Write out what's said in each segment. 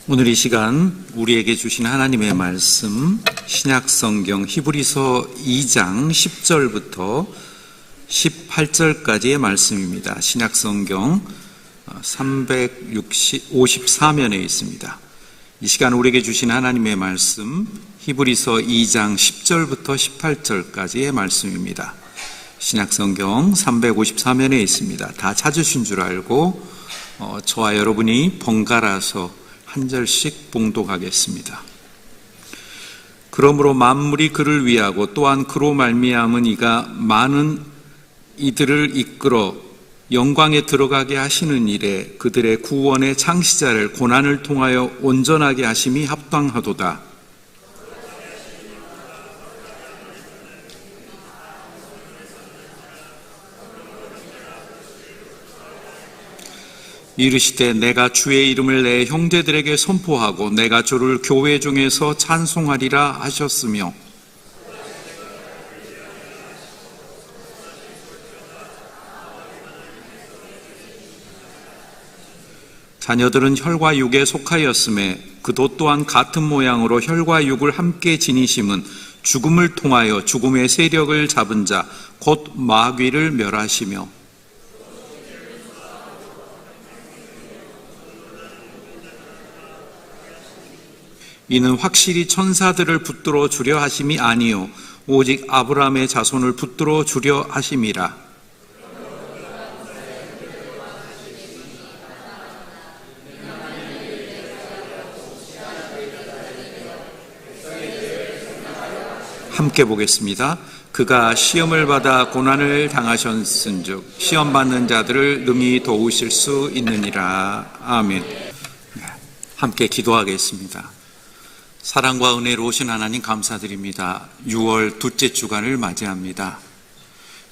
오늘 이 시간 우리에게 주신 하나님의 말씀, 신약성경 히브리서 2장 10절부터 18절까지의 말씀입니다. 신약성경 354면에 있습니다. 이 시간 우리에게 주신 하나님의 말씀, 히브리서 2장 10절부터 18절까지의 말씀입니다. 신약성경 354면에 있습니다. 다 찾으신 줄 알고 저와 여러분이 번갈아서 한 절씩 봉독하겠습니다. 그러므로 만물이 그를 위하고 또한 그로 말미암은 이가 많은 이들을 이끌어 영광에 들어가게 하시는 일에 그들의 구원의 창시자를 고난을 통하여 온전하게 하심이 합당하도다. 이르시되 내가 주의 이름을 내 형제들에게 선포하고 내가 주를 교회 중에서 찬송하리라 하셨으며 자녀들은 혈과 육에 속하였음에 그도 또한 같은 모양으로 혈과 육을 함께 지니심은 죽음을 통하여 죽음의 세력을 잡은 자 곧 마귀를 멸하시며 이는 확실히 천사들을 붙들어 주려 하심이 아니요 오직 아브라함의 자손을 붙들어 주려 하심이라. 함께 보겠습니다. 그가 시험을 받아 고난을 당하셨은즉 시험 받는 자들을 능히 도우실 수 있느니라. 아멘. 함께 기도하겠습니다. 사랑과 은혜로 오신 하나님 감사드립니다. 6월 둘째 주간을 맞이합니다.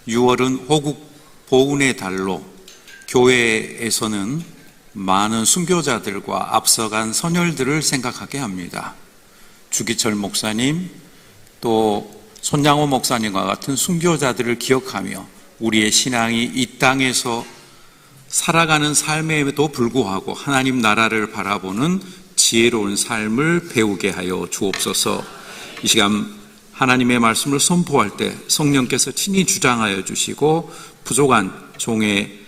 6월은 호국 보훈의 달로 교회에서는 많은 순교자들과 앞서간 선열들을 생각하게 합니다. 주기철 목사님 또 손양호 목사님과 같은 순교자들을 기억하며 우리의 신앙이 이 땅에서 살아가는 삶에도 불구하고 하나님 나라를 바라보는 지혜로운 삶을 배우게 하여 주옵소서. 이 시간 하나님의 말씀을 선포할 때 성령께서 친히 주장하여 주시고 부족한 종의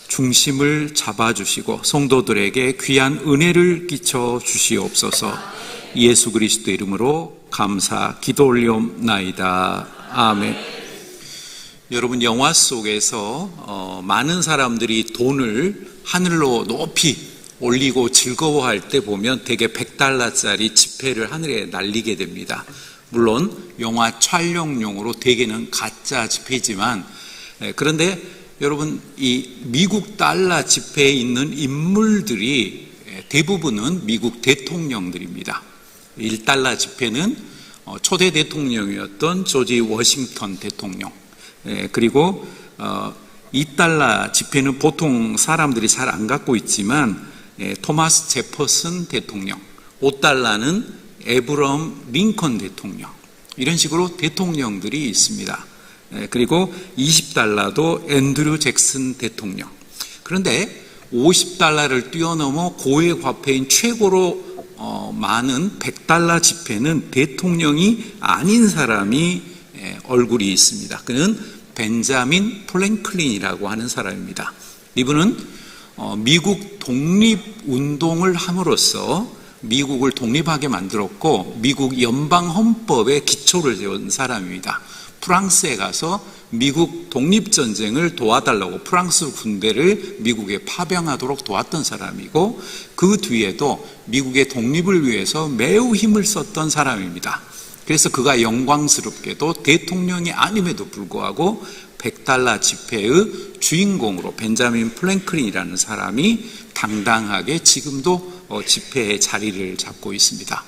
중심을 잡아주시고 성도들에게 귀한 은혜를 끼쳐 주시옵소서. 예수 그리스도 이름으로 감사 기도 올리옵나이다. 아멘. 여러분, 영화 속에서 많은 사람들이 돈을 하늘로 높이 올리고 즐거워할 때 보면 대개 $100짜리 지폐를 하늘에 날리게 됩니다. 물론 영화 촬영용으로 대개는 가짜 지폐지만 그런데 여러분, 이 미국 달러 지폐에 있는 인물들이 대부분은 미국 대통령들입니다. 1달러 지폐는 초대 대통령이었던 조지 워싱턴 대통령, 그리고 2달러 지폐는 보통 사람들이 잘 안 갖고 있지만 토마스 제퍼슨 대통령, 5달러는 에브러함 링컨 대통령, 이런 식으로 대통령들이 있습니다. 그리고 20달러도 앤드류 잭슨 대통령. 그런데 50달러를 뛰어넘어 고액 화폐인 최고로 많은 100달러 지폐는 대통령이 아닌 사람이 얼굴이 있습니다. 그는 벤자민 프랭클린이라고 하는 사람입니다. 이분은 미국 독립운동을 함으로써 미국을 독립하게 만들었고 미국 연방헌법에 기초를 세운 사람입니다. 프랑스에 가서 미국 독립전쟁을 도와달라고 프랑스 군대를 미국에 파병하도록 도왔던 사람이고 그 뒤에도 미국의 독립을 위해서 매우 힘을 썼던 사람입니다. 그래서 그가 영광스럽게도 대통령이 아님에도 불구하고 100달러 지폐의 주인공으로 벤자민 프랭클린이라는 사람이 당당하게 지금도 지폐의 자리를 잡고 있습니다.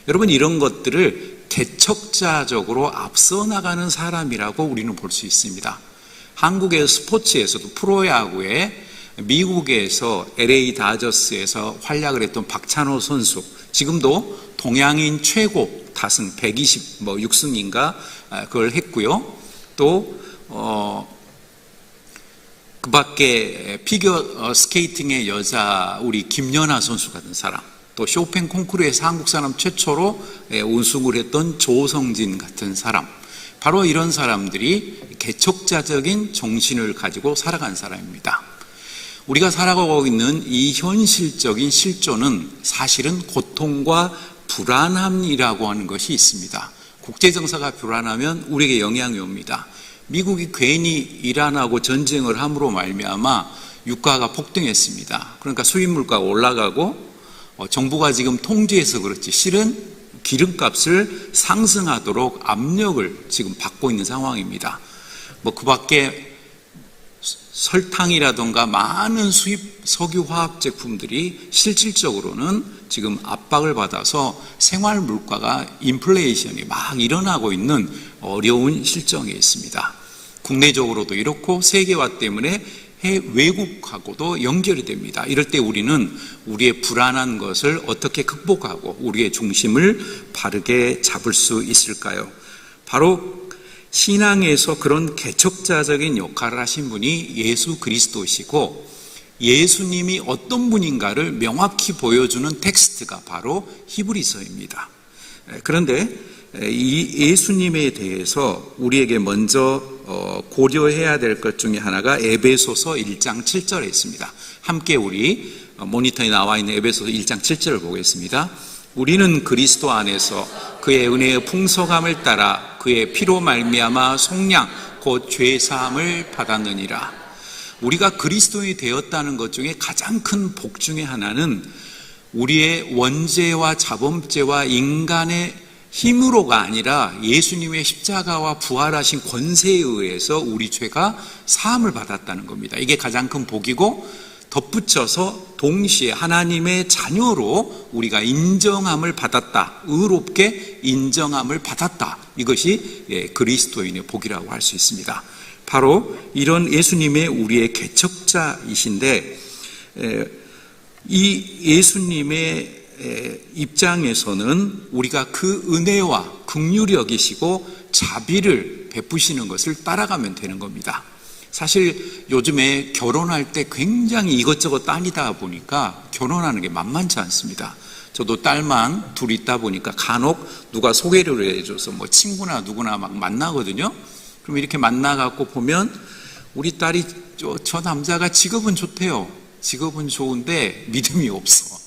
여러분, 이런 것들을 개척자적으로 앞서 나가는 사람이라고 우리는 볼 수 있습니다. 한국의 스포츠에서도 프로야구에 미국에서 LA 다저스에서 활약을 했던 박찬호 선수, 지금도 동양인 최고 타승 126승인가 그걸 했고요. 또 그 밖에 피겨 스케이팅의 여자 우리 김연아 선수 같은 사람, 또 쇼팽 콩쿠르에서 한국 사람 최초로 우승을 했던 조성진 같은 사람, 바로 이런 사람들이 개척자적인 정신을 가지고 살아간 사람입니다. 우리가 살아가고 있는 이 현실적인 실존은 사실은 고통과 불안함이라고 하는 것이 있습니다. 국제정세가 불안하면 우리에게 영향이 옵니다. 미국이 괜히 이란하고 전쟁을 함으로 말미암아 유가가 폭등했습니다. 그러니까 수입 물가가 올라가고 정부가 지금 통제해서 그렇지 실은 기름값을 상승하도록 압력을 지금 받고 있는 상황입니다. 그 밖에 설탕이라든가 많은 수입 석유화학 제품들이 실질적으로는 지금 압박을 받아서 생활 물가가 인플레이션이 막 일어나고 있는 어려운 실정에 있습니다. 국내적으로도 이렇고 세계화 때문에 외국하고도 연결이 됩니다. 이럴 때 우리는 우리의 불안한 것을 어떻게 극복하고 우리의 중심을 바르게 잡을 수 있을까요? 바로 신앙에서 그런 개척자적인 역할을 하신 분이 예수 그리스도시고, 예수님이 어떤 분인가를 명확히 보여주는 텍스트가 바로 히브리서입니다. 그런데 이 예수님에 대해서 우리에게 먼저 고려해야 될 것 중에 하나가 에베소서 1장 7절에 있습니다. 함께 우리 모니터에 나와 있는 에베소서 1장 7절을 보겠습니다. 우리는 그리스도 안에서 그의 은혜의 풍성함을 따라 그의 피로 말미암아 속량 곧 죄사함을 받았느니라. 우리가 그리스도인이 되었다는 것 중에 가장 큰 복 중에 하나는 우리의 원죄와 자범죄와 인간의 힘으로가 아니라 예수님의 십자가와 부활하신 권세에 의해서 우리 죄가 사함을 받았다는 겁니다. 이게 가장 큰 복이고, 덧붙여서 동시에 하나님의 자녀로 우리가 인정함을 받았다, 의롭게 인정함을 받았다, 이것이 그리스도인의 복이라고 할 수 있습니다. 바로 이런 예수님의 우리의 개척자이신데, 이 예수님의 입장에서는 우리가 그 은혜와 긍휼히 여기시고 자비를 베푸시는 것을 따라가면 되는 겁니다. 사실 요즘에 결혼할 때 굉장히 이것저것 딸이다 보니까 결혼하는 게 만만치 않습니다. 저도 딸만 둘 있다 보니까 간혹 누가 소개를 해줘서 친구나 누구나 막 만나거든요. 그럼 이렇게 만나갖고 보면 우리 딸이 저 남자가 직업은 좋대요. 직업은 좋은데 믿음이 없어.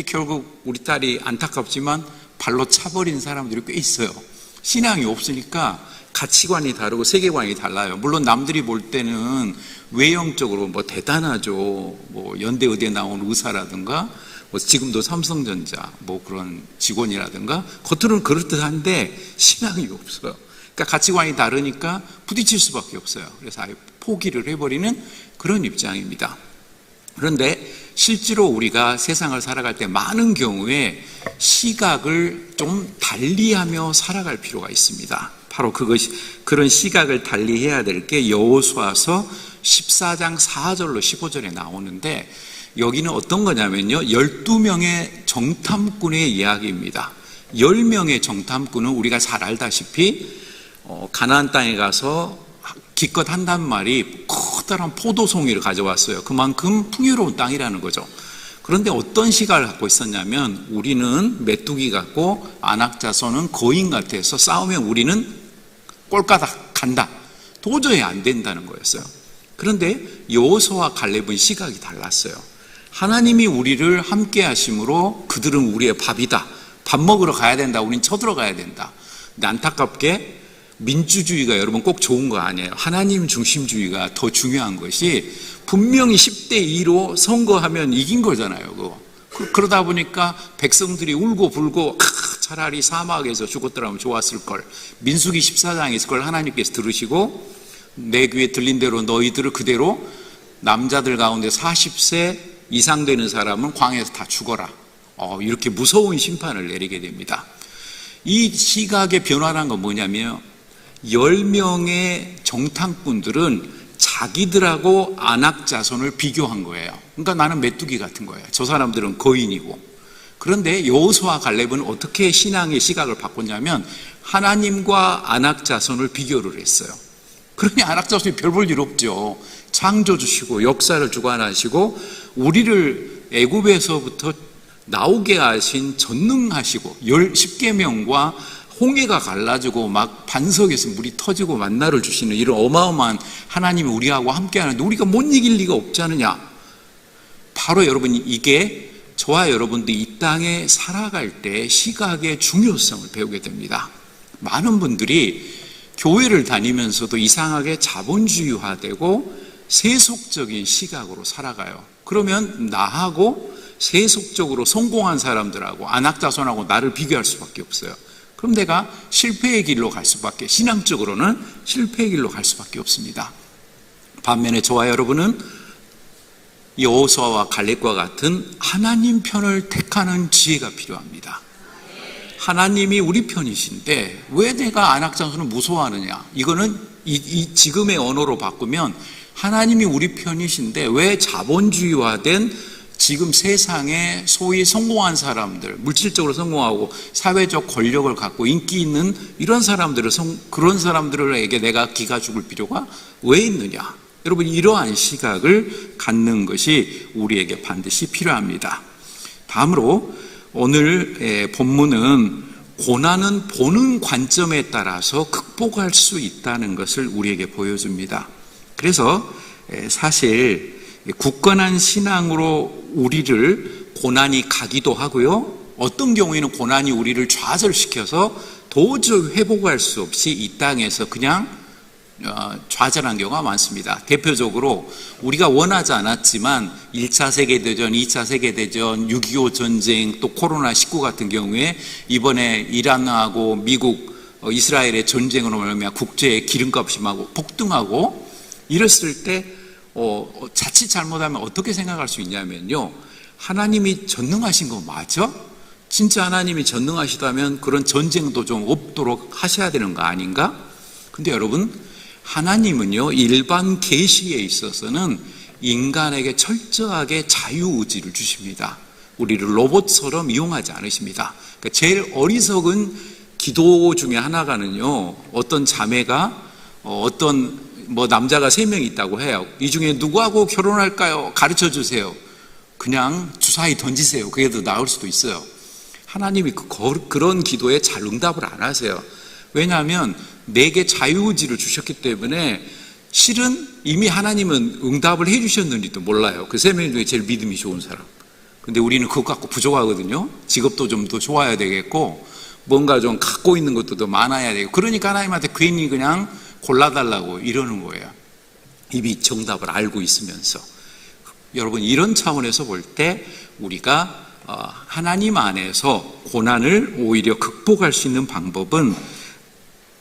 결국 우리 딸이 안타깝지만 발로 차버린 사람들이 꽤 있어요. 신앙이 없으니까 가치관이 다르고 세계관이 달라요. 물론 남들이 볼 때는 외형적으로 대단하죠. 연대 의대 나온 의사라든가 지금도 삼성전자 그런 직원이라든가 겉으로는 그럴듯한데 신앙이 없어요. 그러니까 가치관이 다르니까 부딪힐 수밖에 없어요. 그래서 아예 포기를 해버리는 그런 입장입니다. 그런데 실제로 우리가 세상을 살아갈 때 많은 경우에 시각을 좀 달리하며 살아갈 필요가 있습니다. 바로 그런 시각을 달리해야 될 게 여호수아서 14장 4절로 15절에 나오는데, 여기는 어떤 거냐면요, 12명의 정탐꾼의 이야기입니다. 10명의 정탐꾼은 우리가 잘 알다시피 가나안 땅에 가서 기껏 한단 말이 커다란 포도송이를 가져왔어요. 그만큼 풍요로운 땅이라는 거죠. 그런데 어떤 시각을 갖고 있었냐면, 우리는 메뚜기 같고 안악자손은 거인 같아서 싸우면 우리는 꼴까닥 간다, 도저히 안 된다는 거였어요. 그런데 여호수아와 갈렙은 시각이 달랐어요. 하나님이 우리를 함께 하심으로 그들은 우리의 밥이다, 밥 먹으러 가야 된다, 우린 쳐들어가야 된다. 근데 안타깝게 민주주의가 여러분 꼭 좋은 거 아니에요. 하나님 중심주의가 더 중요한 것이, 분명히 10대 2로 선거하면 이긴 거잖아요. 그러다 보니까 백성들이 울고 불고 차라리 사막에서 죽었더라면 좋았을 걸, 민수기 14장에서 그걸 하나님께서 들으시고 내 귀에 들린 대로 너희들을 그대로 남자들 가운데 40세 이상 되는 사람은 광야에서 다 죽어라, 이렇게 무서운 심판을 내리게 됩니다. 이 시각의 변화란 건 뭐냐면, 10명의 정탐꾼들은 자기들하고 안악자손을 비교한 거예요. 그러니까 나는 메뚜기 같은 거예요. 저 사람들은 거인이고. 그런데 여호수아와 갈렙은 어떻게 신앙의 시각을 바꿨냐면, 하나님과 안악자손을 비교를 했어요. 그러니 안악자손이 별 볼 일 없죠. 창조 주시고 역사를 주관하시고 우리를 애굽에서부터 나오게 하신 전능하시고 10계명과 홍해가 갈라지고 막 반석에서 물이 터지고 만나를 주시는 이런 어마어마한 하나님이 우리하고 함께하는데 우리가 못 이길 리가 없지 않느냐. 바로 여러분, 이게 저와 여러분들이 이 땅에 살아갈 때 시각의 중요성을 배우게 됩니다. 많은 분들이 교회를 다니면서도 이상하게 자본주의화되고 세속적인 시각으로 살아가요. 그러면 나하고 세속적으로 성공한 사람들하고 안악자손하고 나를 비교할 수밖에 없어요. 그럼 내가 실패의 길로 갈 수밖에, 신앙적으로는 실패의 길로 갈 수밖에 없습니다. 반면에 저와 여러분은 여호수아와 갈렙과 같은 하나님 편을 택하는 지혜가 필요합니다. 하나님이 우리 편이신데 왜 내가 안악자손을 무서워하느냐? 이거는 지금의 언어로 바꾸면 하나님이 우리 편이신데 왜 자본주의화된 지금 세상에 소위 성공한 사람들, 물질적으로 성공하고 사회적 권력을 갖고 인기 있는 이런 사람들을, 그런 사람들에게 내가 기가 죽을 필요가 왜 있느냐? 여러분, 이러한 시각을 갖는 것이 우리에게 반드시 필요합니다. 다음으로 오늘 본문은 고난은 보는 관점에 따라서 극복할 수 있다는 것을 우리에게 보여줍니다. 그래서 사실 굳건한 신앙으로 우리를 고난이 가기도 하고요, 어떤 경우에는 고난이 우리를 좌절시켜서 도저히 회복할 수 없이 이 땅에서 그냥 좌절한 경우가 많습니다. 대표적으로 우리가 원하지 않았지만 1차 세계대전, 2차 세계대전, 6.25 전쟁, 또 코로나19 같은 경우에 이번에 이란하고 미국, 이스라엘의 전쟁으로 말하면 국제의 기름값이 막 폭등하고 이랬을 때 자칫 잘못하면 어떻게 생각할 수 있냐면요, 하나님이 전능하신 거 맞아? 진짜 하나님이 전능하시다면 그런 전쟁도 좀 없도록 하셔야 되는 거 아닌가? 근데 여러분, 하나님은요, 일반 계시에 있어서는 인간에게 철저하게 자유의지를 주십니다. 우리를 로봇처럼 이용하지 않으십니다. 그러니까 제일 어리석은 기도 중에 하나가는요, 어떤 자매가 어떤 남자가 3명 있다고 해요. 이 중에 누구하고 결혼할까요? 가르쳐 주세요. 그냥 주사위 던지세요. 그게 더 나을 수도 있어요. 하나님이 그런 기도에 잘 응답을 안 하세요. 왜냐하면 내게 자유의지를 주셨기 때문에 실은 이미 하나님은 응답을 해 주셨는지도 몰라요. 그 3명 중에 제일 믿음이 좋은 사람. 근데 우리는 그것 갖고 부족하거든요. 직업도 좀 더 좋아야 되겠고 뭔가 좀 갖고 있는 것도 더 많아야 되고, 그러니까 하나님한테 괜히 그냥 골라달라고 이러는 거예요. 이미 정답을 알고 있으면서. 여러분, 이런 차원에서 볼 때 우리가 하나님 안에서 고난을 오히려 극복할 수 있는 방법은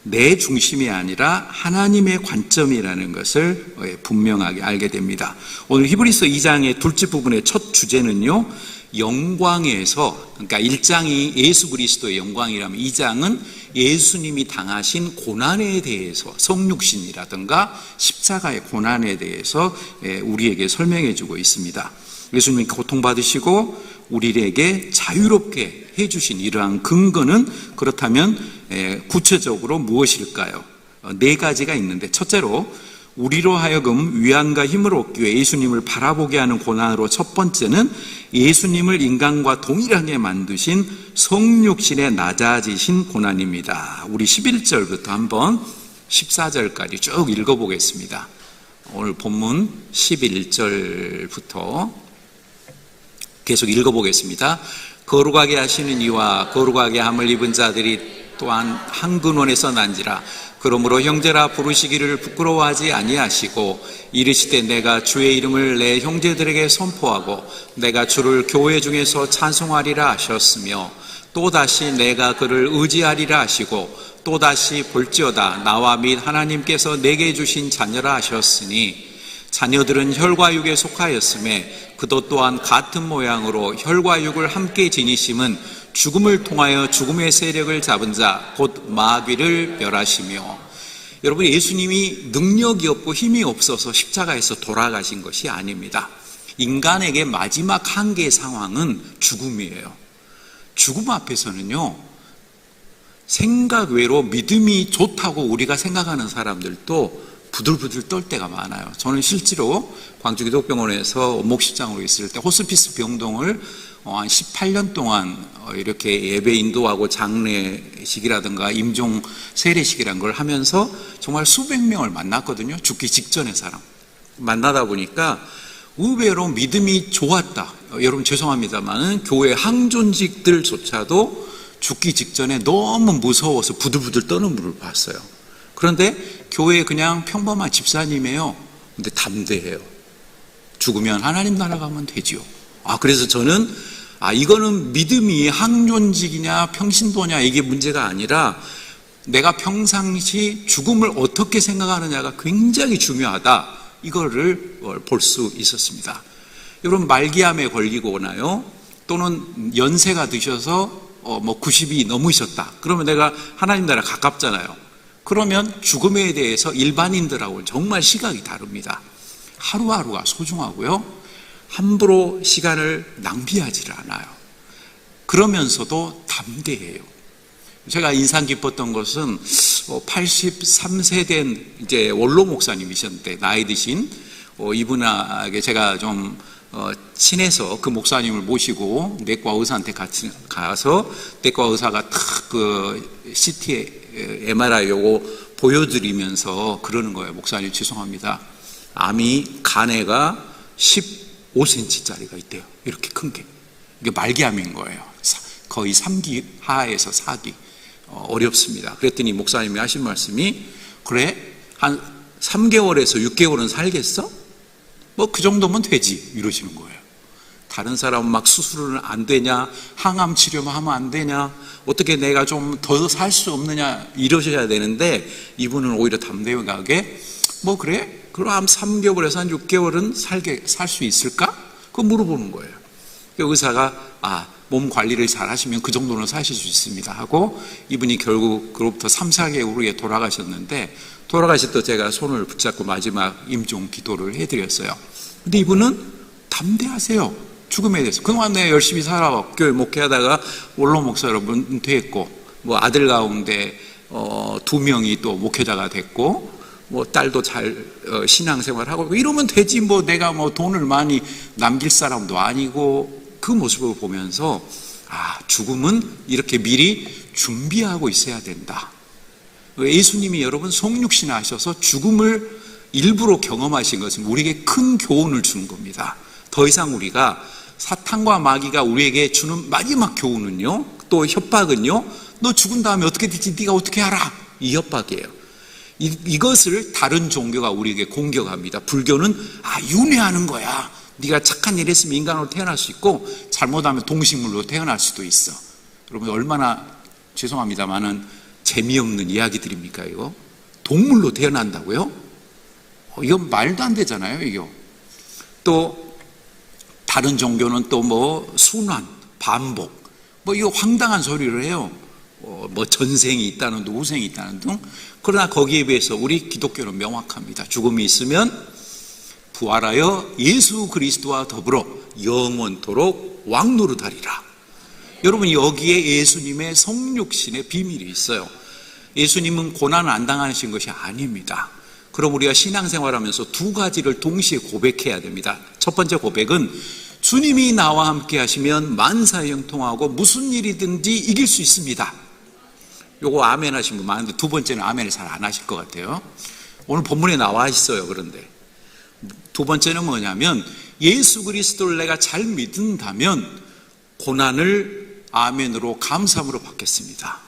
내 중심이 아니라 하나님의 관점이라는 것을 분명하게 알게 됩니다. 오늘 히브리서 2장의 둘째 부분의 첫 주제는요, 영광에서, 그러니까 1장이 예수 그리스도의 영광이라면 2장은 예수님이 당하신 고난에 대해서, 성육신이라든가 십자가의 고난에 대해서 우리에게 설명해 주고 있습니다. 예수님이 고통받으시고 우리에게 자유롭게 해주신 이러한 근거는 그렇다면 구체적으로 무엇일까요? 4가지가 있는데, 첫째로 우리로 하여금 위안과 힘을 얻기 위해 예수님을 바라보게 하는 고난으로 첫 번째는 예수님을 인간과 동일하게 만드신 성육신에 낮아지신 고난입니다. 우리 11절부터 한번 14절까지 쭉 읽어보겠습니다. 오늘 본문 11절부터 계속 읽어보겠습니다. 거룩하게 하시는 이와 거룩하게 함을 입은 자들이 또한 한 근원에서 난지라. 그러므로 형제라 부르시기를 부끄러워하지 아니하시고 이르시되 내가 주의 이름을 내 형제들에게 선포하고 내가 주를 교회 중에서 찬송하리라 하셨으며, 또다시 내가 그를 의지하리라 하시고 또다시 볼지어다 나와 및 하나님께서 내게 주신 자녀라 하셨으니, 자녀들은 혈과 육에 속하였음에 그도 또한 같은 모양으로 혈과 육을 함께 지니심은 죽음을 통하여 죽음의 세력을 잡은 자 곧 마귀를 멸하시며. 여러분, 예수님이 능력이 없고 힘이 없어서 십자가에서 돌아가신 것이 아닙니다. 인간에게 마지막 한계의 상황은 죽음이에요. 죽음 앞에서는요, 생각 외로 믿음이 좋다고 우리가 생각하는 사람들도 부들부들 떨 때가 많아요. 저는 실제로 광주기독병원에서 목실장으로 있을 때 호스피스 병동을 한 18년 동안 이렇게 예배 인도하고 장례식이라든가 임종 세례식이라는 걸 하면서 정말 수백 명을 만났거든요. 죽기 직전의 사람 만나다 보니까 의외로 믿음이 좋았다. 여러분 죄송합니다만 교회 항존직들조차도 죽기 직전에 너무 무서워서 부들부들 떠는 분을 봤어요. 그런데 교회에 그냥 평범한 집사님이에요. 근데 담대해요. 죽으면 하나님 나라 가면 되지요. 그래서 저는 이거는 믿음이 항존직이냐 평신도냐 이게 문제가 아니라 내가 평상시 죽음을 어떻게 생각하느냐가 굉장히 중요하다. 이거를 볼 수 있었습니다. 여러분 말기암에 걸리거나요 또는 연세가 드셔서 90이 넘으셨다. 그러면 내가 하나님 나라 가깝잖아요. 그러면 죽음에 대해서 일반인들하고 정말 시각이 다릅니다. 하루하루가 소중하고요. 함부로 시간을 낭비하지 않아요. 그러면서도 담대해요. 제가 인상 깊었던 것은 83세 된 이제 원로 목사님이셨는데 나이 드신 이분에게 제가 좀 친해서 그 목사님을 모시고 내과 의사한테 같이 가서 내과 의사가 탁 그 CT, MRI 요거 보여드리면서 그러는 거예요. 목사님 죄송합니다. 암이 간에가 15cm짜리가 있대요. 이렇게 큰 게. 이게 말기암인 거예요. 거의 3기 하에서 4기. 어렵습니다. 그랬더니 목사님이 하신 말씀이 그래? 한 3개월에서 6개월은 살겠어? 그 정도면 되지. 이러시는 거예요. 다른 사람은 막 수술은 안 되냐? 항암 치료만 하면 안 되냐? 어떻게 내가 좀 더 살 수 없느냐? 이러셔야 되는데 이분은 오히려 담대하게 그래? 그럼 한 3개월에서 한 6개월은 살 수 있을까? 그거 물어보는 거예요. 의사가 몸 관리를 잘 하시면 그 정도는 사실 수 있습니다 하고 이분이 결국 그로부터 3, 4개월 후에 돌아가셨는데 돌아가실 때 제가 손을 붙잡고 마지막 임종 기도를 해드렸어요. 근데 이분은 담대하세요. 죽음에 대해서. 그동안 내가 열심히 살아왔고 교회 목회하다가 원로 목사로 은퇴했고 아들 가운데 2명이 또 목회자가 됐고 딸도 잘 신앙생활하고 이러면 되지 내가 돈을 많이 남길 사람도 아니고 그 모습을 보면서 죽음은 이렇게 미리 준비하고 있어야 된다. 예수님이 여러분 성육신 하셔서 죽음을 일부러 경험하신 것은 우리에게 큰 교훈을 주는 겁니다. 더 이상 우리가 사탄과 마귀가 우리에게 주는 마지막 교훈은요 또 협박은요 너 죽은 다음에 어떻게 되지 네가 어떻게 알아 이 협박이에요. 이것을 다른 종교가 우리에게 공격합니다. 불교는 윤회하는 거야. 네가 착한 일 했으면 인간으로 태어날 수 있고 잘못하면 동식물로 태어날 수도 있어. 여러분 얼마나 죄송합니다만은 재미없는 이야기들입니까 이거? 동물로 태어난다고요? 이건 말도 안 되잖아요 이거. 또 다른 종교는 또 순환, 반복 이거 황당한 소리를 해요. 전생이 있다는 등 후생이 있다는 등. 그러나 거기에 비해서 우리 기독교는 명확합니다. 죽음이 있으면 부활하여 예수 그리스도와 더불어 영원토록 왕노릇하리라. 여러분 여기에 예수님의 성육신의 비밀이 있어요. 예수님은 고난을 안 당하신 것이 아닙니다. 그럼 우리가 신앙생활하면서 두 가지를 동시에 고백해야 됩니다. 첫 번째 고백은 주님이 나와 함께 하시면 만사형통하고 무슨 일이든지 이길 수 있습니다. 요거 아멘 하신 분 많은데 두 번째는 아멘을 잘 안 하실 것 같아요. 오늘 본문에 나와 있어요. 그런데 두 번째는 뭐냐면 예수 그리스도를 내가 잘 믿는다면 고난을 아멘으로 감사함으로 받겠습니다.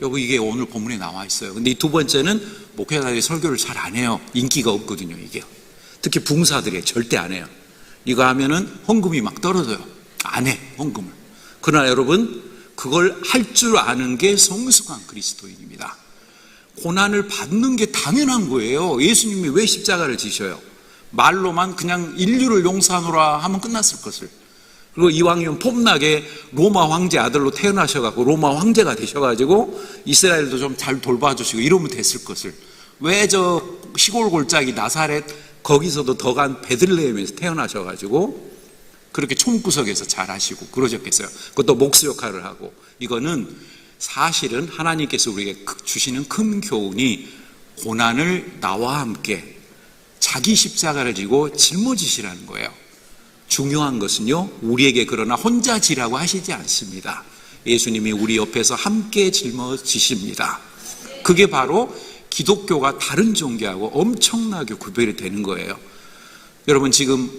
여기 이게 오늘 본문에 나와 있어요. 근데 이 두 번째는 목회자들이 설교를 잘 안 해요. 인기가 없거든요 이게. 특히 붕사들이 절대 안 해요. 이거 하면은 헌금이 막 떨어져요. 안 해 헌금을. 그러나 여러분 그걸 할 줄 아는 게 성숙한 그리스도인입니다. 고난을 받는 게 당연한 거예요. 예수님이 왜 십자가를 지셔요? 말로만 그냥 인류를 용서하노라 하면 끝났을 것을. 그리고 이왕이면 폼나게 로마 황제 아들로 태어나셔가지고 로마 황제가 되셔가지고 이스라엘도 좀 잘 돌봐주시고 이러면 됐을 것을. 왜 저 시골 골짜기 나사렛 거기서도 더 간 베들레헴에서 태어나셔가지고 그렇게 총구석에서 잘하시고 그러셨겠어요. 그것도 목수 역할을 하고. 이거는 사실은 하나님께서 우리에게 주시는 큰 교훈이 고난을 나와 함께 자기 십자가를 지고 짊어지시라는 거예요. 중요한 것은요, 우리에게 그러나 혼자 지라고 하시지 않습니다. 예수님이 우리 옆에서 함께 짊어지십니다. 그게 바로 기독교가 다른 종교하고 엄청나게 구별이 되는 거예요. 여러분, 지금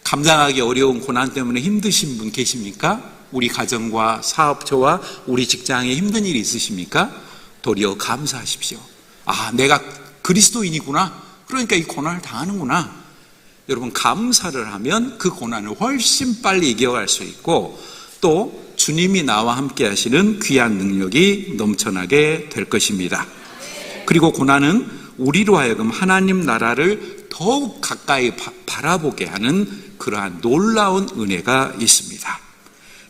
감당하기 어려운 고난 때문에 힘드신 분 계십니까? 우리 가정과 사업처와 우리 직장에 힘든 일이 있으십니까? 도리어 감사하십시오. 아, 내가 그리스도인이구나. 그러니까 이 고난을 당하는구나. 여러분, 감사를 하면 그 고난을 훨씬 빨리 이겨갈 수 있고, 또 주님이 나와 함께 하시는 귀한 능력이 넘쳐나게 될 것입니다. 그리고 고난은 우리로 하여금 하나님 나라를 더욱 가까이 바라보게 하는 그러한 놀라운 은혜가 있습니다.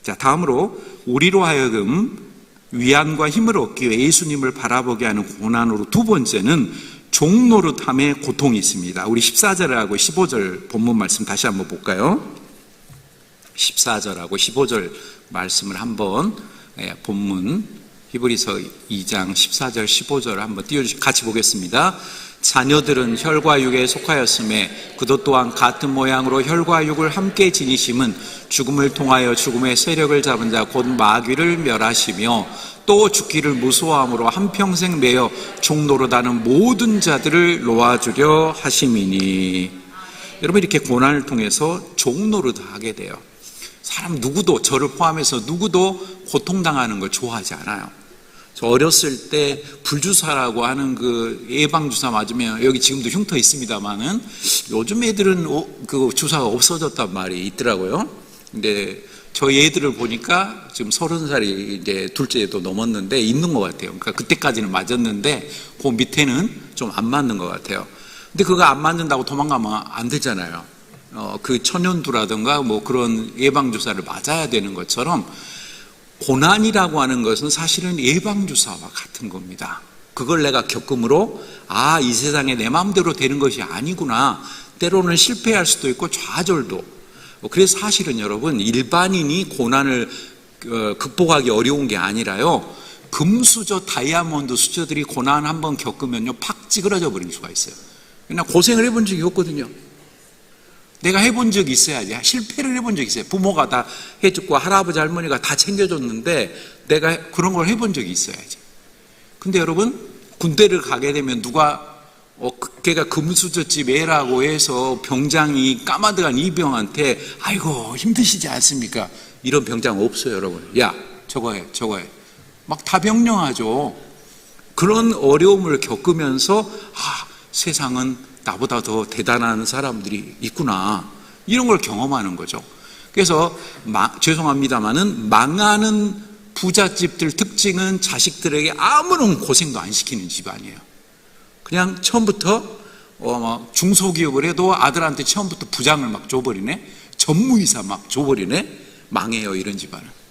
자, 다음으로 우리로 하여금 위안과 힘을 얻기 위해 예수님을 바라보게 하는 고난으로 두 번째는 종노릇함의 고통이 있습니다. 우리 14절하고 15절 본문 말씀 다시 한번 볼까요? 14절하고 15절 말씀을 한번, 본문 히브리서 2장 14절 15절을 한번 띄워주시고 같이 보겠습니다. 자녀들은 혈과 육에 속하였음에 그도 또한 같은 모양으로 혈과 육을 함께 지니심은 죽음을 통하여 죽음의 세력을 잡은 자 곧 마귀를 멸하시며 또 죽기를 무서워함으로 한평생 매여 종노릇하는 모든 자들을 놓아주려 하심이니. 여러분, 이렇게 고난을 통해서 종노릇하게 돼요. 사람 누구도, 저를 포함해서 누구도 고통당하는 걸 좋아하지 않아요. 저 어렸을 때 불주사라고 하는 그 예방주사 맞으면, 여기 지금도 흉터 있습니다만은 요즘 애들은 그 주사가 없어졌단 말이 있더라고요. 근데 저희 애들을 보니까 지금 30살이 이제 둘째도 넘었는데 있는 것 같아요. 그러니까 그때까지는 맞았는데 그 밑에는 좀 안 맞는 것 같아요. 근데 그거 안 맞는다고 도망가면 안 되잖아요. 그 천연두라든가 뭐 그런 예방주사를 맞아야 되는 것처럼 고난이라고 하는 것은 사실은 예방주사와 같은 겁니다. 그걸 내가 겪음으로, 아, 이 세상에 내 마음대로 되는 것이 아니구나. 때로는 실패할 수도 있고 좌절도. 그래서 사실은 여러분, 일반인이 고난을 극복하기 어려운 게 아니라요, 금수저, 다이아몬드 수저들이 고난 한번 겪으면요 팍 찌그러져 버릴 수가 있어요. 그냥 고생을 해본 적이 없거든요. 내가 해본 적이 있어야지. 실패를 해본 적이 있어요. 부모가 다 해줬고 할아버지 할머니가 다 챙겨줬는데 내가 그런 걸 해본 적이 있어야지. 근데 여러분, 군대를 가게 되면 누가 걔가 금수저집 애라고 해서 병장이 까마득한 이병한테 아이고 힘드시지 않습니까? 이런 병장 없어요. 여러분. 야, 저거 해 막 다 명령하죠. 그런 어려움을 겪으면서, 아, 세상은 나보다 더 대단한 사람들이 있구나, 이런 걸 경험하는 거죠. 그래서 죄송합니다마는 망하는 부잣집들 특징은 자식들에게 아무런 고생도 안 시키는 집안이에요. 그냥 처음부터 중소기업을 해도 아들한테 처음부터 부장을 막 줘버리네, 전무이사 막 줘버리네. 망해요, 이런 집안은.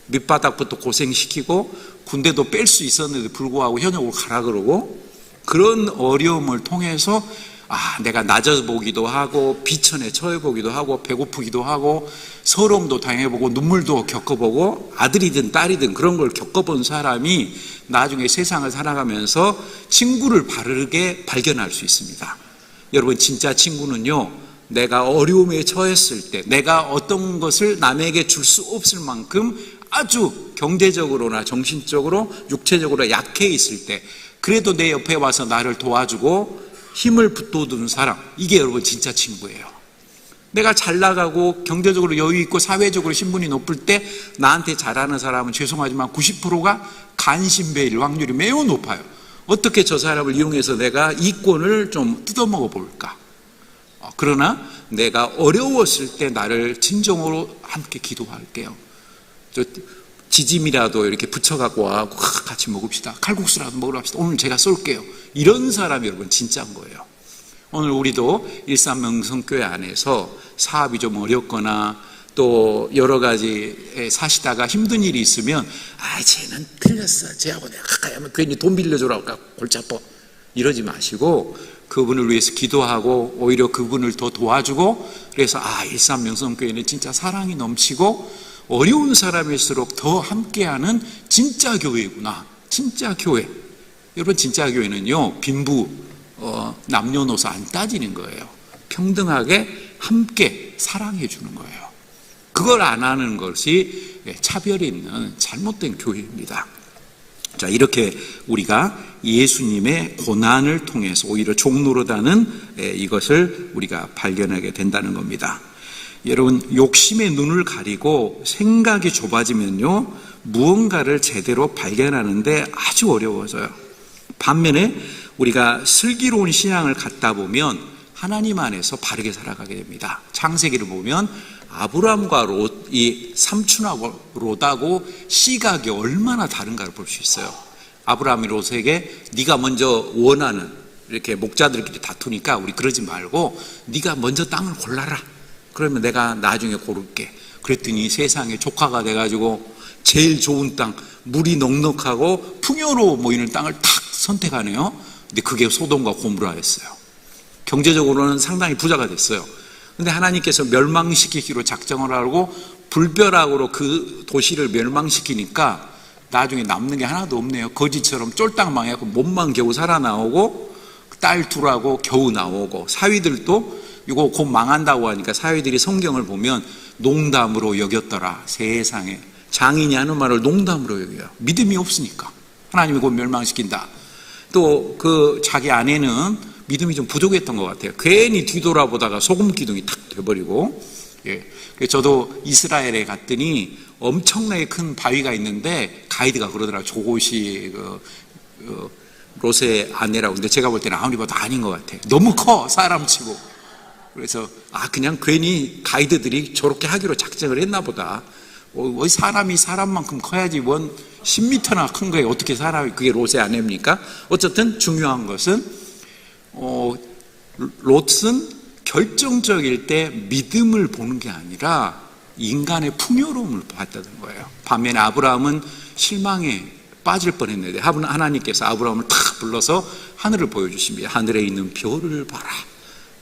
밑바닥부터 고생시키고 군대도 뺄 수 있었는데 불구하고 현역으로 가라 그러고, 그런 어려움을 통해서, 아, 내가 낮아보기도 하고 비천에 처해보기도 하고 배고프기도 하고 서러움도 당해보고 눈물도 겪어보고 아들이든 딸이든 그런 걸 겪어본 사람이 나중에 세상을 살아가면서 친구를 바르게 발견할 수 있습니다. 여러분, 진짜 친구는요, 내가 어려움에 처했을 때, 내가 어떤 것을 남에게 줄 수 없을 만큼 아주 경제적으로나 정신적으로 육체적으로 약해 있을 때, 그래도 내 옆에 와서 나를 도와주고 힘을 북돋우는 사람, 이게 여러분 진짜 친구예요. 내가 잘 나가고 경제적으로 여유 있고 사회적으로 신분이 높을 때 나한테 잘하는 사람은 죄송하지만 90%가 간신배일 확률이 매우 높아요. 어떻게 저 사람을 이용해서 내가 이권을 좀 뜯어먹어 볼까? 그러나 내가 어려웠을 때 나를 진정으로 함께 기도할게요. 저 지짐이라도 이렇게 붙여갖고 와, 같이 먹읍시다. 칼국수라도 먹으러 갑시다. 오늘 제가 쏠게요. 이런 사람이 여러분 진짜인 거예요. 오늘 우리도 일산명성교회 안에서 사업이 좀 어렵거나 또 여러 가지 사시다가 힘든 일이 있으면, 아, 쟤는 틀렸어, 쟤하고 내가 가까이 하면 괜히 돈 빌려주라고 골치 아파, 이러지 마시고 그분을 위해서 기도하고 오히려 그분을 더 도와주고, 그래서 아, 일산명성교회는 진짜 사랑이 넘치고 어려운 사람일수록 더 함께하는 진짜 교회구나. 진짜 교회. 여러분, 진짜 교회는요, 빈부 남녀노소 안 따지는 거예요. 평등하게 함께 사랑해 주는 거예요. 그걸 안 하는 것이 차별이 있는 잘못된 교회입니다. 자, 이렇게 우리가 예수님의 고난을 통해서 오히려 종노릇하는 이것을 우리가 발견하게 된다는 겁니다. 여러분, 욕심의 눈을 가리고 생각이 좁아지면요, 무언가를 제대로 발견하는데 아주 어려워져요. 반면에 우리가 슬기로운 신앙을 갖다 보면 하나님 안에서 바르게 살아가게 됩니다. 창세기를 보면 아브람과 롯이 삼촌하고 롯하고 시각이 얼마나 다른가를 볼 수 있어요. 아브람이 롯에게 네가 먼저 원하는, 이렇게 목자들끼리 다투니까 우리 그러지 말고 네가 먼저 땅을 골라라. 그러면 내가 나중에 고를게. 그랬더니 세상에 조카가 돼가지고 제일 좋은 땅, 물이 넉넉하고 풍요로워 보이는 땅을 탁 선택하네요. 근데 그게 소돔과 고모라였어요. 경제적으로는 상당히 부자가 됐어요. 근데 하나님께서 멸망시키기로 작정을 하고 불벼락으로 그 도시를 멸망시키니까 나중에 남는 게 하나도 없네요. 거지처럼 쫄딱 망해갖고 몸만 겨우 살아나오고 딸 둘하고 겨우 나오고, 사위들도 이거 곧 망한다고 하니까 사위들이 성경을 보면 농담으로 여겼더라. 세상에 장인이 하는 말을 농담으로 여겨요. 믿음이 없으니까 하나님이 곧 멸망시킨다. 또 그 자기 아내는 믿음이 좀 부족했던 것 같아요. 괜히 뒤돌아보다가 소금 기둥이 탁 돼버리고. 저도 이스라엘에 갔더니 엄청나게 큰 바위가 있는데 가이드가 그러더라고요. 저곳이 롯의 아내라고. 근데 제가 볼 때는 아무리 봐도 아닌 것 같아요. 너무 커, 사람 치고. 그래서 그냥 괜히 가이드들이 저렇게 하기로 작정을 했나 보다. 사람이 사람만큼 커야지 뭔 10m나 큰 거에 어떻게 사람이, 그게 롯의 아내입니까? 어쨌든 중요한 것은 롯은 결정적일 때 믿음을 보는 게 아니라 인간의 풍요로움을 봤다는 거예요. 반면에 아브라함은 실망에 빠질 뻔했는데 하나님께서 아브라함을 탁 불러서 하늘을 보여주십니다. 하늘에 있는 별을 봐라.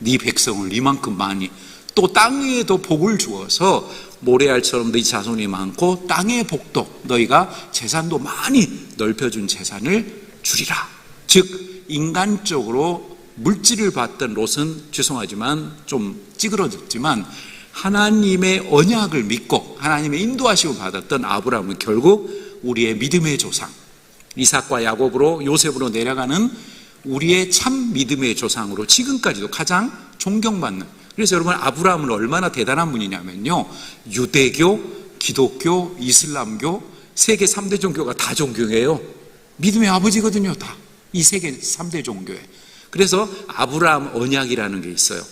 네 백성을 이만큼 많이, 또 땅에도 복을 주어서 모래알처럼 네 자손이 많고 땅의 복도, 너희가 재산도 많이 넓혀준 재산을 주리라. 즉 인간적으로 물질을 받던 롯은 죄송하지만 좀 찌그러졌지만 하나님의 언약을 믿고 하나님의 인도하심을 받았던 아브라함은 결국 우리의 믿음의 조상, 이삭과 야곱으로 요셉으로 내려가는 우리의 참 믿음의 조상으로 지금까지도 가장 존경받는. 그래서 여러분, 아브라함은 얼마나 대단한 분이냐면요, 유대교, 기독교, 이슬람교, 세계 3대 종교가 다 존경해요. 믿음의 아버지거든요. 다 이 세계 3대 종교에. 그래서 아브라함 언약이라는 게 있어요.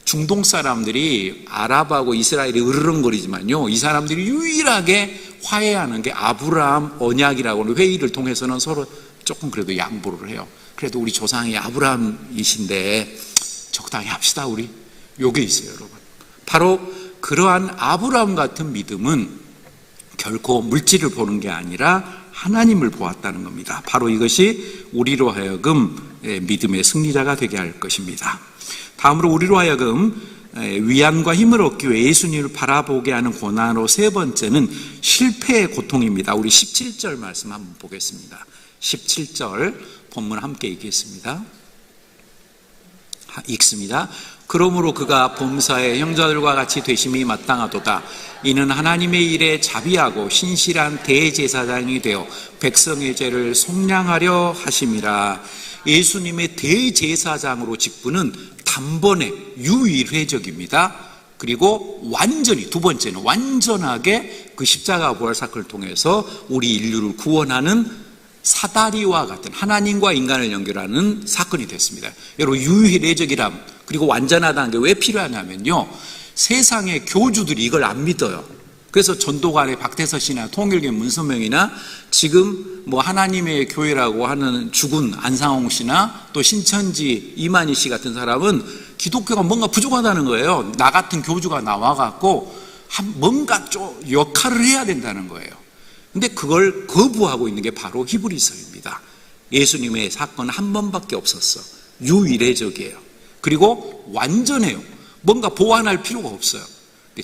중동 사람들이 아랍하고 이스라엘이 으르렁거리지만요, 이 사람들이 유일하게 화해하는 게 아브라함 언약이라고 하는 회의를 통해서는 서로 조금 그래도 양보를 해요. 그래도 우리 조상이 아브라함이신데 적당히 합시다 우리. 요게 있어요, 여러분. 바로 그러한 아브라함 같은 믿음은 결코 물질을 보는 게 아니라 하나님을 보았다는 겁니다. 바로 이것이 우리로 하여금 믿음의 승리자가 되게 할 것입니다. 다음으로 우리로 하여금 위안과 힘을 얻기 위해 예수님을 바라보게 하는 고난으로 세 번째는 실패의 고통입니다. 우리 17절 말씀 한번 보겠습니다. 17절 본문 함께 읽겠습니다. 읽습니다. 그러므로 그가 범사의 형제들과 같이 되심이 마땅하도다. 이는 하나님의 일에 자비하고 신실한 대제사장이 되어 백성의 죄를 속량하려 하심이라. 예수님의 대제사장으로 직분은 단번에 유일회적입니다. 그리고 완전히, 두 번째는 완전하게 그 십자가 부활 사건을 통해서 우리 인류를 구원하는 사다리와 같은 하나님과 인간을 연결하는 사건이 됐습니다. 여러분, 유일회적이람 그리고 완전하다는 게 왜 필요하냐면요, 세상의 교주들이 이걸 안 믿어요. 그래서 전도관의 박태서 씨나 통일교 문선명이나 지금 하나님의 교회라고 하는 죽은 안상홍 씨나 또 신천지 이만희 씨 같은 사람은 기독교가 뭔가 부족하다는 거예요. 나 같은 교주가 나와갖고 뭔가 좀 역할을 해야 된다는 거예요. 근데 그걸 거부하고 있는 게 바로 히브리서입니다. 예수님의 사건은 한 번밖에 없었어. 유일회적이에요. 그리고 완전해요. 뭔가 보완할 필요가 없어요.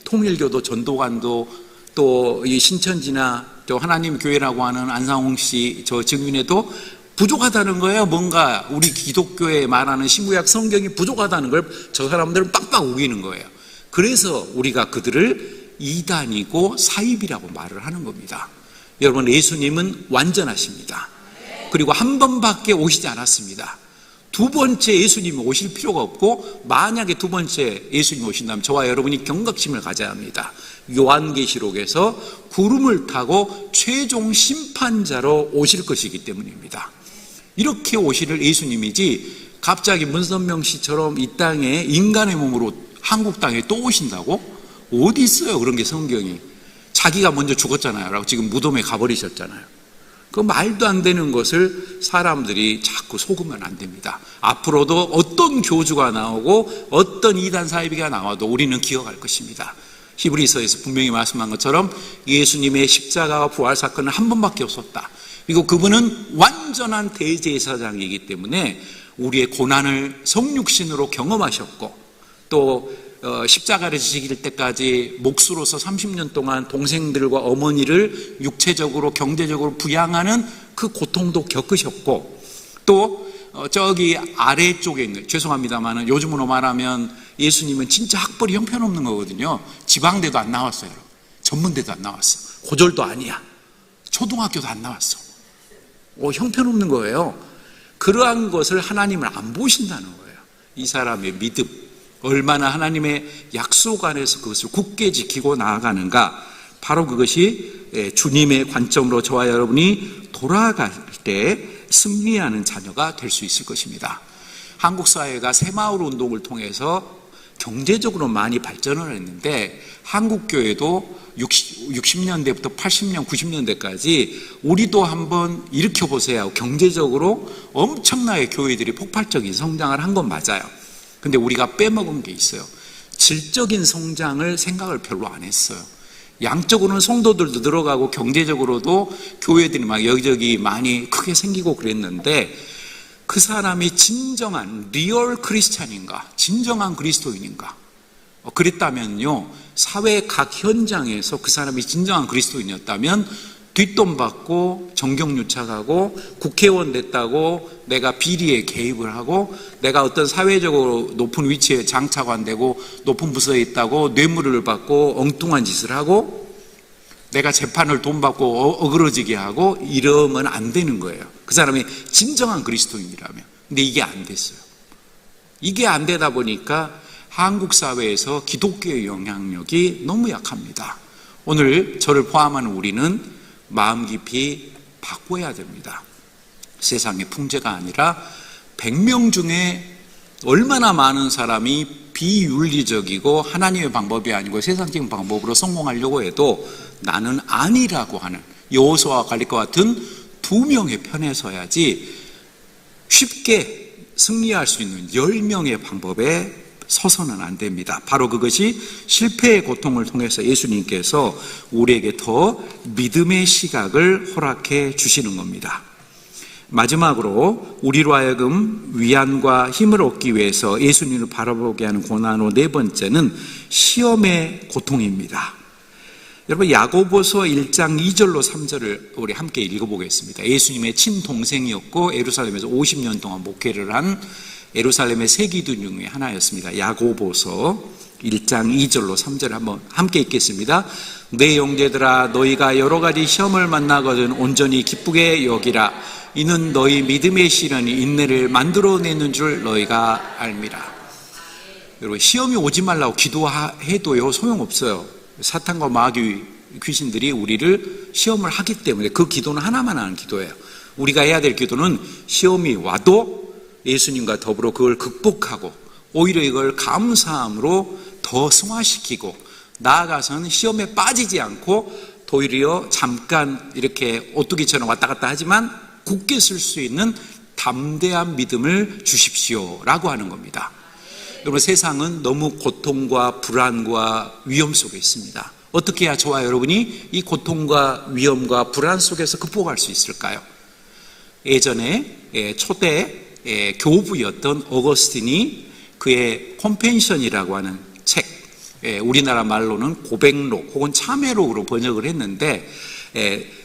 통일교도 전도관도 또 이 신천지나 또 하나님 교회라고 하는 안상홍 씨 저 증인에도 부족하다는 거예요. 뭔가 우리 기독교에 말하는 신구약 성경이 부족하다는 걸 저 사람들은 빡빡 우기는 거예요. 그래서 우리가 그들을 이단이고 사입이라고 말을 하는 겁니다. 여러분, 예수님은 완전하십니다. 그리고 한 번밖에 오시지 않았습니다. 두 번째 예수님이 오실 필요가 없고, 만약에 두 번째 예수님이 오신다면 저와 여러분이 경각심을 가져야 합니다. 요한계시록에서 구름을 타고 최종 심판자로 오실 것이기 때문입니다. 이렇게 오실 예수님이지 갑자기 문선명 씨처럼 이 땅에 인간의 몸으로 한국 땅에 또 오신다고? 어디 있어요 그런 게 성경이. 자기가 먼저 죽었잖아요 라고 지금 무덤에 가버리셨잖아요. 그 말도 안 되는 것을 사람들이 자꾸 속으면 안 됩니다. 앞으로도 어떤 교주가 나오고 어떤 이단 사이비가 나와도 우리는 기억할 것입니다. 히브리서에서 분명히 말씀한 것처럼 예수님의 십자가와 부활 사건은 한 번밖에 없었다. 그리고 그분은 완전한 대제사장이기 때문에 우리의 고난을 성육신으로 경험하셨고, 또 십자가를 지실 때까지 목수로서 30년 동안 동생들과 어머니를 육체적으로 경제적으로 부양하는 그 고통도 겪으셨고, 또 저기 아래쪽에 있는, 죄송합니다만 요즘으로 말하면 예수님은 진짜 학벌이 형편없는 거거든요. 지방대도 안 나왔어요. 전문대도 안 나왔어. 고졸도 아니야. 초등학교도 안 나왔어. 형편없는 거예요. 그러한 것을 하나님을 안 보신다는 거예요. 이 사람의 믿음, 얼마나 하나님의 약속 안에서 그것을 굳게 지키고 나아가는가, 바로 그것이 주님의 관점으로 저와 여러분이 돌아갈 때 승리하는 자녀가 될 수 있을 것입니다. 한국 사회가 새마을 운동을 통해서 경제적으로 많이 발전을 했는데, 한국 교회도 60년대부터 80년, 90년대까지 우리도 한번 일으켜보세요. 경제적으로 엄청나게 교회들이 폭발적인 성장을 한 건 맞아요. 근데 우리가 빼먹은 게 있어요. 질적인 성장을 생각을 별로 안 했어요. 양적으로는 성도들도 늘어가고 경제적으로도 교회들이 막 여기저기 많이 크게 생기고 그랬는데, 그 사람이 진정한 리얼 크리스찬인가, 진정한 그리스도인인가, 그랬다면요, 사회 각 현장에서 그 사람이 진정한 그리스도인이었다면 뒷돈 받고 정경유착하고 국회의원 됐다고 내가 비리에 개입을 하고, 내가 어떤 사회적으로 높은 위치에 장차관되고 높은 부서에 있다고 뇌물을 받고 엉뚱한 짓을 하고, 내가 재판을 돈 받고 어그러지게 하고 이러면 안 되는 거예요. 그 사람이 진정한 그리스도인이라면. 근데 이게 안 됐어요. 이게 안 되다 보니까 한국 사회에서 기독교의 영향력이 너무 약합니다. 오늘 저를 포함한 우리는 마음 깊이 바꿔야 됩니다. 세상의 풍제가 아니라 100명 중에 얼마나 많은 사람이 비윤리적이고 하나님의 방법이 아니고 세상적인 방법으로 성공하려고 해도 나는 아니라고 하는 여호수아와 갈렙과 같은 2명의 편에 서야지 쉽게 승리할 수 있는 10명의 방법에 서서는 안 됩니다. 바로 그것이 실패의 고통을 통해서 예수님께서 우리에게 더 믿음의 시각을 허락해 주시는 겁니다. 마지막으로 우리로 하여금 위안과 힘을 얻기 위해서 예수님을 바라보게 하는 고난으로 네 번째는 시험의 고통입니다. 여러분, 야고보서 1장 2절로 3절을 우리 함께 읽어보겠습니다. 예수님의 친동생이었고 예루살렘에서 50년 동안 목회를 한 예루살렘의 세 기둥 중에 하나였습니다. 야고보서 1장 2절로 3절을 한번 함께 읽겠습니다. 내 형제들아, 너희가 여러 가지 시험을 만나거든 온전히 기쁘게 여기라. 이는 너희 믿음의 시련이 인내를 만들어내는 줄 너희가 알미라. 여러분, 시험이 오지 말라고 기도해도요 소용없어요. 사탄과 마귀 귀신들이 우리를 시험을 하기 때문에 그 기도는 하나만 하는 기도예요. 우리가 해야 될 기도는 시험이 와도 예수님과 더불어 그걸 극복하고 오히려 이걸 감사함으로 더 승화시키고, 나아가서는 시험에 빠지지 않고 도리어 잠깐 이렇게 오뚜기처럼 왔다 갔다 하지만 굳게 쓸 수 있는 담대한 믿음을 주십시오라고 하는 겁니다. 여러분, 세상은 너무 고통과 불안과 위험 속에 있습니다. 어떻게 해야 저와 여러분이 이 고통과 위험과 불안 속에서 극복할 수 있을까요? 예전에 초대 교부였던 어거스틴이 그의 컴펜션이라고 하는 책, 우리나라 말로는 고백록 혹은 참회록으로 번역을 했는데,